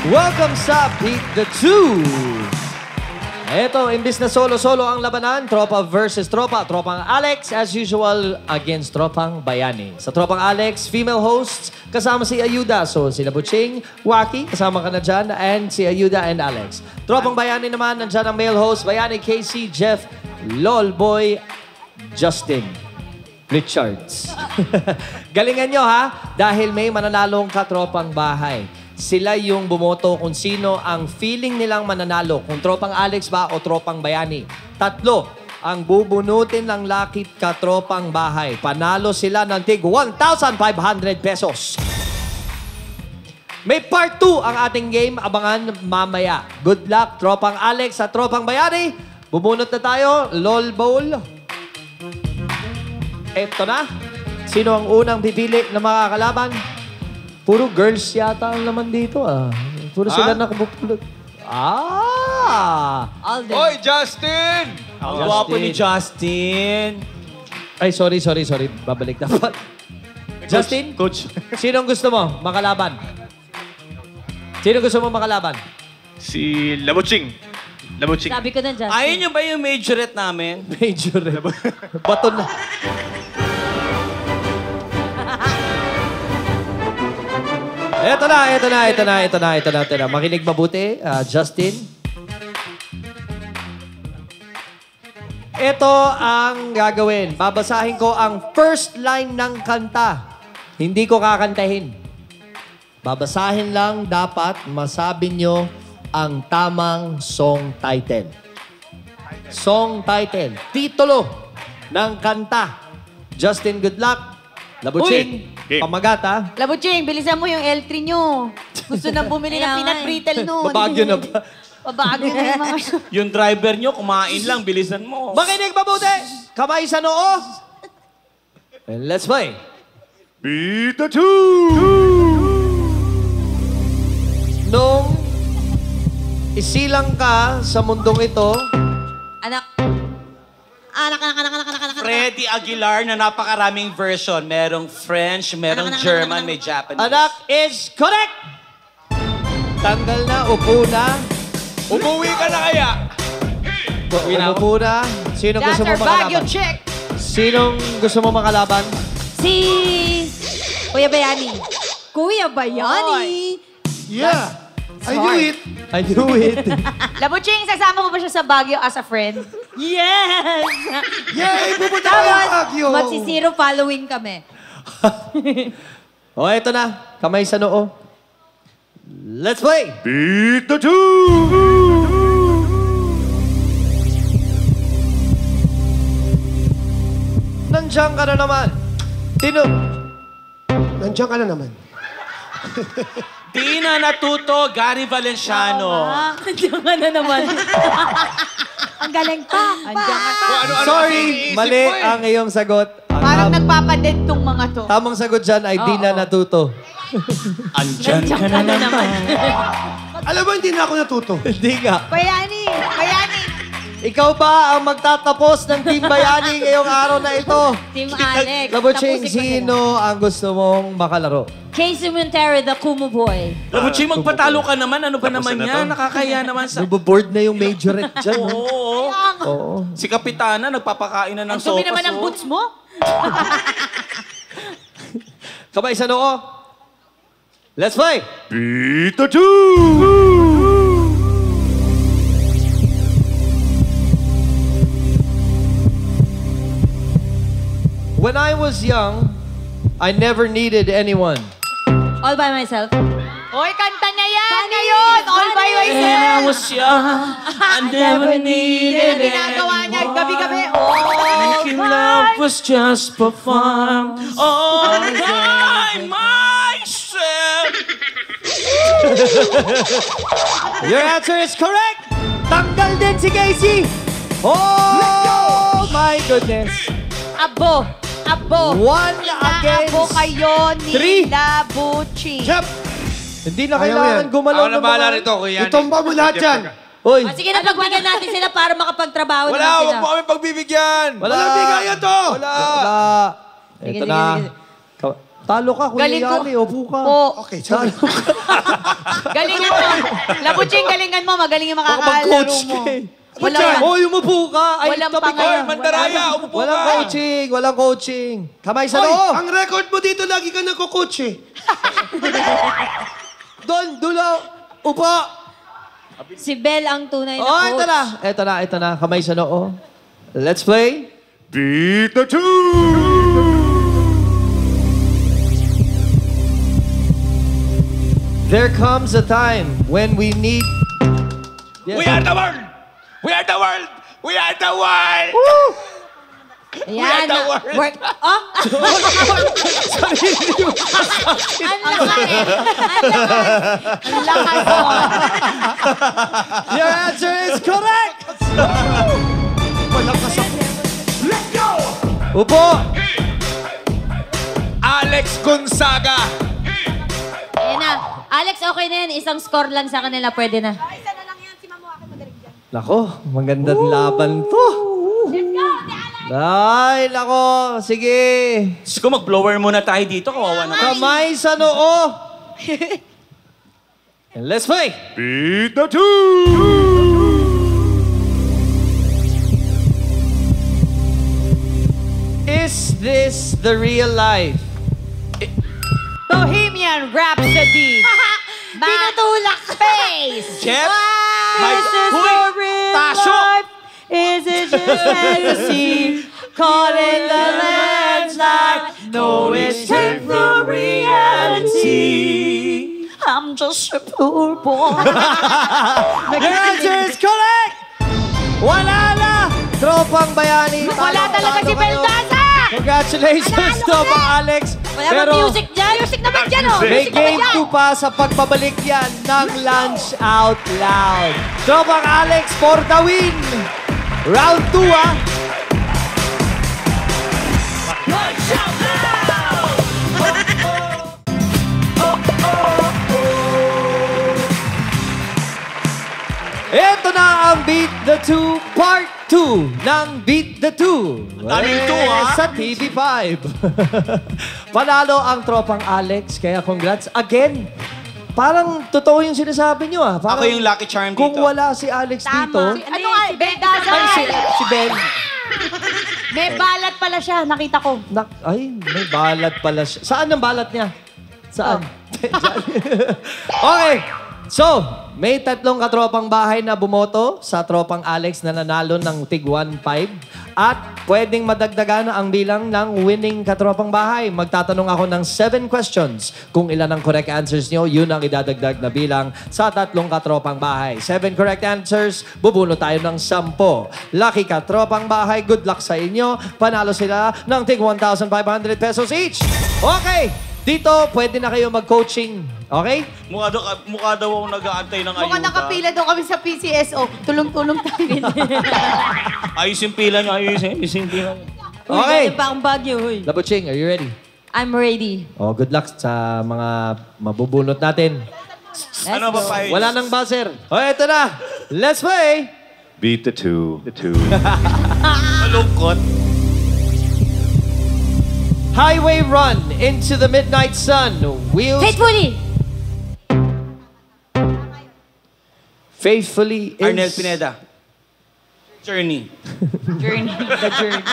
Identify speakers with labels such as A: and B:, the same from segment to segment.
A: Welcome sa Beat the Two. Ito, imbis na solo-solo ang labanan, tropa versus tropa. Tropang Alex, as usual, against tropang Bayani. Sa tropang Alex, female hosts, kasama si Ayuda. So, sila Butching, Waki, kasama ka na dyan, and si Ayuda and Alex. Tropang Bayani naman, nandyan ang male host, Bayani, Casey, Jeff, Lolboy, Justin, Richards. Galingan nyo, ha? Dahil may mananalong katropang bahay. Sila yung bumoto kung sino ang feeling nilang mananalo. Kung tropang Alex ba o tropang Bayani. Tatlo ang bubunutin ng lakit katropang bahay. Panalo sila ng tig 1,500 pesos. May part 2 ang ating game. Abangan mamaya. Good luck, tropang Alex at tropang Bayani. Bubunot na tayo. LOL Bowl. Eto na. Sino ang unang pipili na makakalaban? Puro girls yata ang laman dito, ah. Puro sila nakapupulot. Ah!
B: Alden.
C: Hoy, Justin!
B: Ang gwapo ni Justin.
A: Ay, sorry. Babalik dapat. Justin?
B: Coach.
A: Sinong gusto mo makalaban? Sino gusto mo makalaban?
C: Si Labuching. Labuching.
D: Sabi ko na, Justin.
B: Ayun yung ba yung majorette namin?
A: Major. Baton na. Ito na. Makinig mabuti, Justin. Ito ang gagawin. Babasahin ko ang first line ng kanta. Hindi ko kakantahin. Babasahin lang, dapat masabi nyo ang tamang song title. Song title. Titulo ng kanta. Justin, good luck. Labuching, pamagat, ha?
D: Labuching, bilisan mo yung L3 nyo. Gusto na bumili ng peanut brittle nun.
A: Babagyo na ba?
D: Babagyo na yung mga...
B: Yung driver nyo, kumain lang, bilisan mo.
A: Makinig mabuti! Kamay sa noo! And let's play.
C: Beat the two!
A: Nung isilang ka sa mundong ito,
D: Anak.
B: Freddie Aguilar na napakaraming version. Merong French, merong German, may Japanese.
A: anak is correct! Tanggal na, upo na.
C: Umuwi ka na kaya?
A: Upo na. Sinong
D: That's
A: gusto mo
D: our Baguio
A: makalaban?
D: chick.
A: Sinong gusto mo makalaban?
D: Si... Kuya Bayani. Kuya Bayani?
E: Yeah. I knew it.
A: I knew it.
D: Labuching, sasama mo ba siya sa Baguio as a friend? Yes!
E: Yay! Pupunta ko yung Baguio.
D: Magsi-zero following kami.
A: O, eto na. Kamay sa noo. Let's play!
C: Beat the two!
A: Nandiyan ka na naman.
E: Nandiyan ka na naman.
B: Di na natuto, Gary Valenciano.
D: Andiyan ka na naman. Ang galing pa. Andiyan ka pa.
A: Sorry, mali ang iyong sagot. Ang
D: Parang nagpapaded tong mga to.
A: tamang sagot dyan ay di na natuto.
B: Andyan ka na naman.
E: Alam mo, hindi na ako natuto.
A: Hindi nga.
D: Bayani! Bayani!
A: Ikaw ba ang magtatapos ng Team Bayani ngayong araw na ito?
D: Team Alex.
A: Labuching,
D: tapusin ko sila.
A: sino ang gusto mong makalaro?
D: Casey Montero, the Kumu Boy.
B: Labuchi, magpatalo ka naman. Ano ba
C: Tapos
B: naman
C: na
B: yan?
C: to.
B: Nakakaya naman sa...
A: Naboboard na yung majorette dyan. no?
B: Oo.
A: Oo.
B: Si Kapitana, nagpapakain na ng
D: Ang dumi
B: sopas.
D: naman ng
B: oh.
D: boots mo.
A: Kamay sa noo. Let's play!
C: Beat the two!
A: When I was young, I never needed anyone.
D: All by myself. Hoy, kanta niya yan! Ngayon! All by
B: When I
D: myself!
B: was young, I never needed
D: Ginagawa niya
B: anyone.
D: gabi-gabi. All
B: Making love was just for fun. All by myself.
A: Your answer is correct! Tanggal din si Casey! Oh my goodness!
D: Abo! Abo!
A: One
D: Inaabo
A: against
D: kayo ni
A: three.
D: Labuchi.
E: Chap!
A: Hindi na
E: Ayaw
A: kailangan
E: yan.
A: gumalaw
C: Ako na bahala rito, Kuya.
E: Itomba mo lahat yan.
A: Hoy!
D: O, sige na, pagbigyan natin sila para makapagtrabaho
C: Wala,
D: naman sila.
C: huwag mo kami pagbibigyan.
A: Wala!
E: Walang bigayan to!
C: Wala.
A: Wala!
D: Sige,
A: Ito
D: sige,
A: na.
D: sige.
A: Talo ka, Kuya
D: Galing ko.
A: Yani. Upo ka.
D: Po.
E: Okay, sorry.
D: Galingan mo. Labuching, galingan mo. Magaling yung makakakalaro
A: Mag-coach
D: mo.
A: ka eh.
D: Walang-
A: Hoy, umupo ka. Ay,
D: Walang
A: tabi ka.
D: pangalan.
C: Mandaraya, umupo
A: Walang
C: ka.
A: coaching. Walang coaching. Kamay sa
E: Oy,
A: loob.
E: ang record mo dito, lagi ka nagko-coach eh.
A: Doon, dulo. Upo.
D: Si Belle ang tunay na
A: Oh,
D: coach.
A: ito na. Kamay sa noo. Let's play.
C: Beat the two.
A: There comes a time when we need...
C: We are the world. We are the world. We are the world.
D: Ayan.
C: the world.
D: Work. Oh! Ang lakas. Ang lakas mo.
A: Your answer is correct! Upo!
C: Alex Gonzaga.
D: Ayan na. Alex, okay na yan. Isang score lang sa kanila. Pwede na.
A: Nako, magandang laban to. Ay, nako. Sige.
B: Diyos ko, mag-blower muna tayo dito. Kawawa naman.
A: Kamay sa noo. And let's play.
C: Beat the two.
A: Is this the real life?
D: Bohemian Rhapsody. Pinatulak face.
B: Chef?
D: Is this
B: Huy!
D: the real
B: Tasyo!
D: life? Is it just fantasy? Caught in the landslide. No escape from reality. I'm just a poor boy.
A: Your answer is correct! Wala na! Tropang Bayani.
D: Wala
A: Talo,
D: talaga
A: talo
D: si
A: kayo.
D: Beldaza!
A: Congratulations,
D: Nanalo
A: Tropang
D: kami.
A: Alex.
D: Wala bang music dyan? Music naman dyan, oh.
A: May
D: Music naman
A: game
D: dyan.
A: 2 pa sa pagbabalik yan ng Lunch Out Loud. Tropang Alex for the win! Round 2, ah! Ito na ang Beat the Two Part 2 ng Beat the Two.
B: Daming two, ah.
A: Sa TV5. Panalo ang tropang Alex, kaya congrats again. Parang totoo yung sinasabi nyo, ah. Parang
B: Ako yung lucky charm
A: kung
B: dito.
A: wala si Alex dito,
D: Ano nga? Beldaza.
A: si Ben,
D: May balat pala siya. Nakita ko.
A: ay, may balat pala siya. Saan ang balat niya? Saan? Okay. So, may 3 katropang bahay na bumoto sa tropang Alex na nanalo ng tig 1.5 at pwedeng madagdagan ang bilang ng winning katropang bahay. Magtatanong ako ng 7 questions. Kung ilan ang correct answers nyo, yun ang idadagdag na bilang sa 3 katropang bahay. 7 correct answers, bubuno tayo ng 10. Lucky katropang bahay, good luck sa inyo. Panalo sila ng tig 1,500 pesos each. Okay, dito pwede na kayo mag-coaching. Okay?
B: Mukha daw ako nag-aantay ng ayuda.
F: Mukhang nakapila daw kami sa PCSO. Tulong-tulong tayo.
B: Ayos yung pila nyo, ayos yung pila nyo.
A: Okay.
D: Uy, pa ang bagyo, uy.
A: Labuching, are you ready?
D: I'm ready.
A: Oh, good luck sa mga mabubunot natin.
B: Ano ba pa?
A: Wala nang buzzer. Oh, eto na. Let's play.
C: Beat the two. The two.
B: Malungkot.
A: Highway run into the midnight sun. Wheels
D: Faithfully.
A: faithfully is...
B: Arnel Pineda. Journey.
D: Journey. The journey.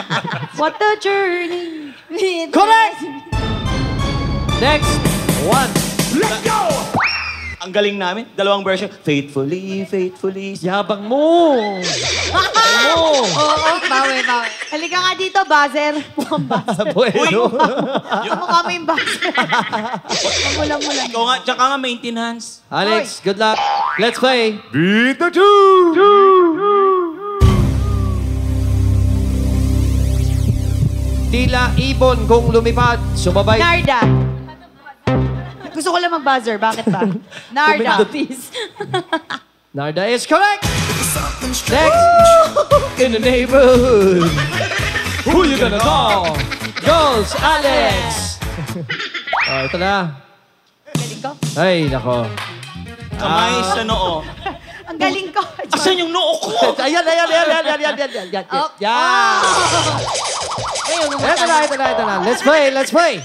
D: What a journey.
A: Correct! Next one.
B: Ang galing namin. 2 version. Faithfully, faithfully.
A: Yabang mo. Yabang mo.
F: Oo, bawi. Halika nga dito, buzzer. Mukhang buzzer.
A: Bueno.
F: Mukha mo yung buzzer. Mula-mula.
B: Ikaw nga, tsaka nga maintenance.
A: Alex, good luck. Let's play.
C: Beat the two.
A: Tila ibon kung lumipad, sumabay.
F: Narda. Gusto ko lang mag-buzzer. Bakit ba? Narda.
A: Pumindot. Narda is correct. Next. In the neighborhood. Who you gonna call? Goes Alex. Oh, ito na.
F: Galing ko.
A: Ay, nako.
B: Kamay sa noo.
F: Ang galing ko.
B: Asan yung noo ko?
A: Ayan.
F: Oh.
A: Yan. Ito na. Let's play.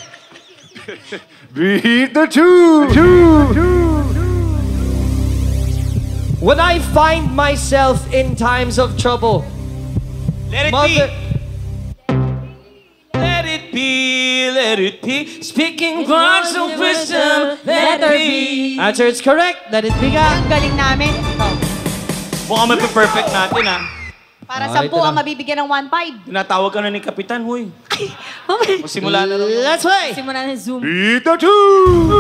C: Beat the two.
A: When I find myself in times of trouble,
B: Let it
A: Mother...
B: be. Let it be, let it be. Speaking words of wisdom, let it be.
A: Answer is correct. Let it be nga.
F: Ang galing namin.
B: Mukhang may perfect natin, ha?
F: Para
A: Ah,
F: 10
A: ito
F: ang
A: na.
F: mabibigyan ng 1.5.
B: Tinatawag ka na ni Kapitan, huy. Magsimula na lang.
A: Let's play.
D: Simula na Zoom.
C: Beat the two.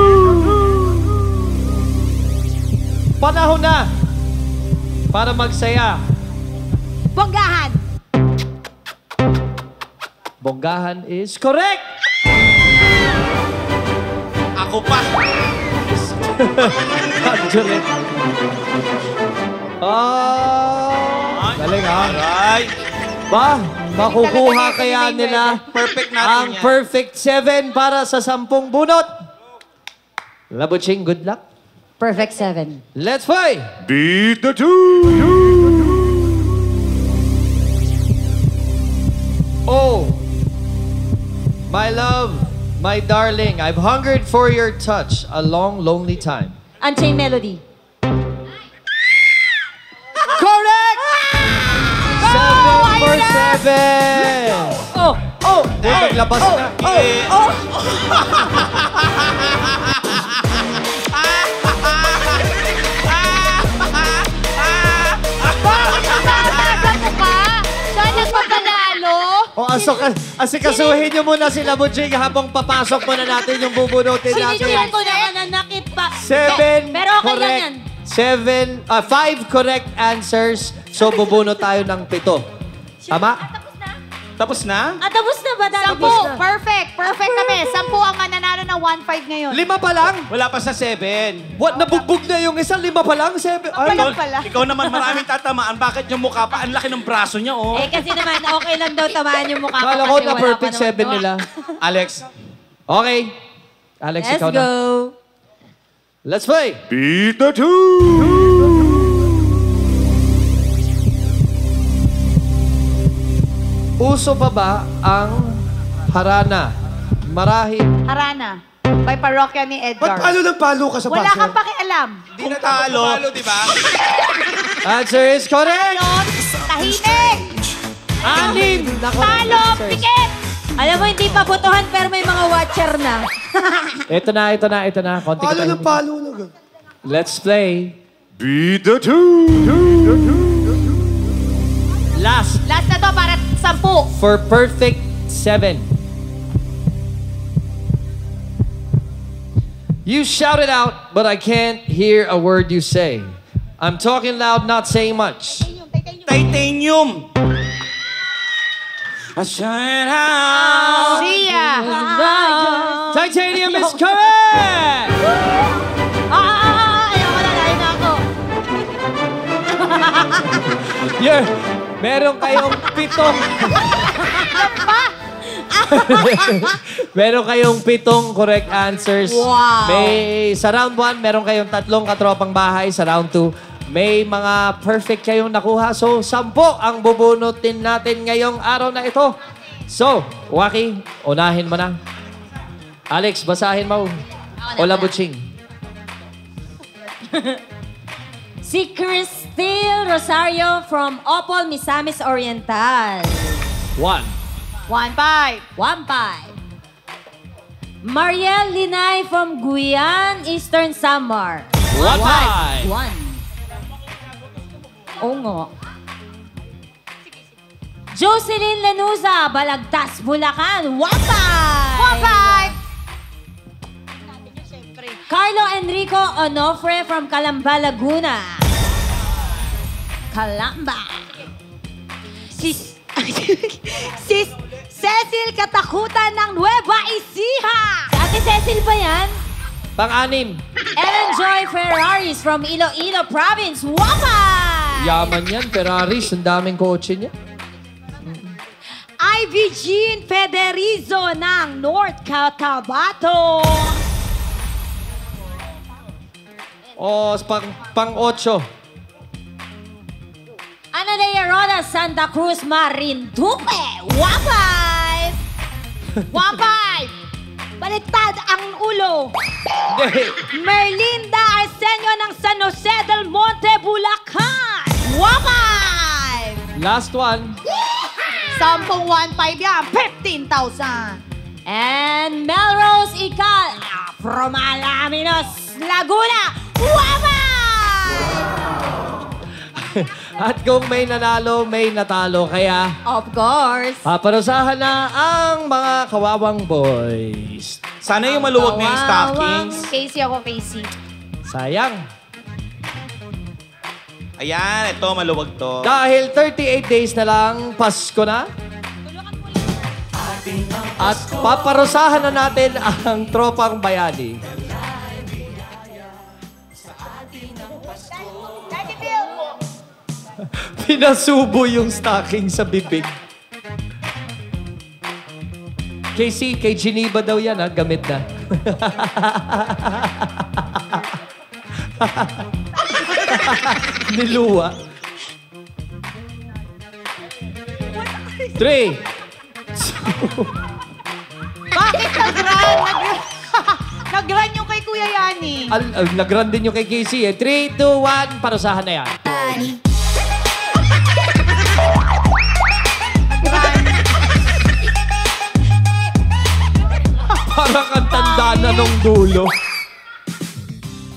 A: Panahon na para magsaya.
F: Bonggahan.
A: Bonggahan is correct.
B: Ako pa.
A: Juliet. Galing ha.
B: Aray.
A: Ba, makukuha kaya
F: Hindi
A: nila
B: Perfect natin
A: ang
B: yan.
A: perfect 7 para sa 10 bunot. Labuching, good luck.
D: Perfect 7.
A: Let's play.
C: Beat the two.
A: Oh, my love, my darling, I've hungered for your touch a long, lonely time.
D: Unchained Melody.
A: Correct! 7 for 7.
D: Oh!
A: Oh, naglabas na. O, asikasuhin niyo muna si Labuching habang papasok muna natin yung bubunutin natin.
D: Sinidyan ko na nanakit pa.
A: 7
D: Pero okay lang yan.
A: correct. 5 correct answers. So, bubuno tayo ng 7. Tama?
B: Tapos na?
D: Ah, tapos na ba?
F: Sampu. Perfect. Perfect kami. 10 ang mananalo ng 1.5 ngayon.
A: 5 pa lang?
B: Wala pa sa 7.
A: What? Nabugbog na yung isa? 5 pa lang? 7? Ay,
F: Walang pala.
B: Ikaw naman maraming tatamaan. Bakit yung mukha pa? Ang laki ng braso niya, oh.
D: Eh, kasi naman, okay lang daw tamaan yung mukha ko
A: kala ko
D: kasi
A: na
D: wala
A: perfect
D: pa naman
A: 7
D: gawa.
A: nila.
B: Alex.
A: Okay. Alex,
D: Let's
A: ikaw
D: go.
A: na. Let's play.
C: Beat the two.
A: Uso pa ba ang harana? Marahil.
F: Harana. By parokya ni
E: Ba't
F: Edgar.
E: palo ng palo ka sa
F: Wala
E: buzzer?
F: kang pakialam.
B: Di na talo. di ba?
A: Answer is correct.
F: Tahimik.
A: 6 na correct
F: Talo.
A: answers.
F: Pikit.
D: Alam mo, hindi pa botohan pero may mga watcher na.
A: Ito na. Konti
E: Palo
A: ka
E: ng
A: tayo.
E: palo na.
A: Let's play.
C: Beat the two.
A: Last
F: Last na to para 10.
A: for perfect 7. You shouted out, but I can't hear a word you say. I'm talking loud, not saying much.
B: Titanium. I shine out.
F: Sia.
A: Titanium is correct!
F: Ayoko na. Layo na ako.
A: Yeah, meron kayong 7. Meron kayong 7 correct answers.
D: Wow.
A: May, sa round 1, meron kayong 3 katropang bahay. Sa round 2, may mga perfect kayong nakuha. So, 10 ang bubunutin natin ngayong araw na ito. So, Waki, unahin mo na. Alex, basahin mo. O Labuching.
D: Si Cristel Rosario from Opol, Misamis Oriental.
A: 1.
F: 1.5.
D: 1-5. Mariel Linay from Guian, Eastern Samar.
A: 1-5.
D: 1. Oo nga. Jocelyn Lanuza, Balagtas, Bulacan. 1-5.
F: 1.5.
D: Carlo Enrico Onofre from Calamba, Laguna. Calamba.
F: Sis Cecil Katakutan ng Nueva Ecija.
D: Ate Cecil ba yan?
A: Pang-anim.
D: Ellen Joy Ferraris from Iloilo Province. 1-5.
A: Yaman yan, Ferraris. Ang daming kotse niya.
F: Ivy Jean Federizo ng North Cotabato.
A: O, pang-8.
D: Analea Roda, Santa Cruz, Marinduque. 1-5.
F: 1.5.
D: Baliktad ang ulo.
A: Hindi.
D: Merlinda Arsenio ng San Jose del Monte, Bulacan.
F: 1,500.
A: Last one.
F: 10,1,500 yan. 15,000.
D: And Melrose Ical from Alaminos, Laguna. 1,500.
A: At kung may nanalo, may natalo. Kaya
F: Of course.
A: paparusahan na ang mga kawawang boys.
B: Sana yung maluwag na yung stockings.
F: Casey ako, Casey.
A: Sayang.
B: Ayan, ito, maluwag to.
A: Dahil 38 days na lang, Pasko na. At paparusahan na natin ang tropang bayani. Pinasubo yung stocking sa bibig. Casey, kay Geneva daw yan, ha? Gamit na. Niluwa. 3.
F: Bakit nag-run? Nag-run yung kay Kuya Yani.
A: Nag-run din yung kay Casey, eh. 3, 2, 1, parusahan na yan. Parang ang tanda na nung dulo.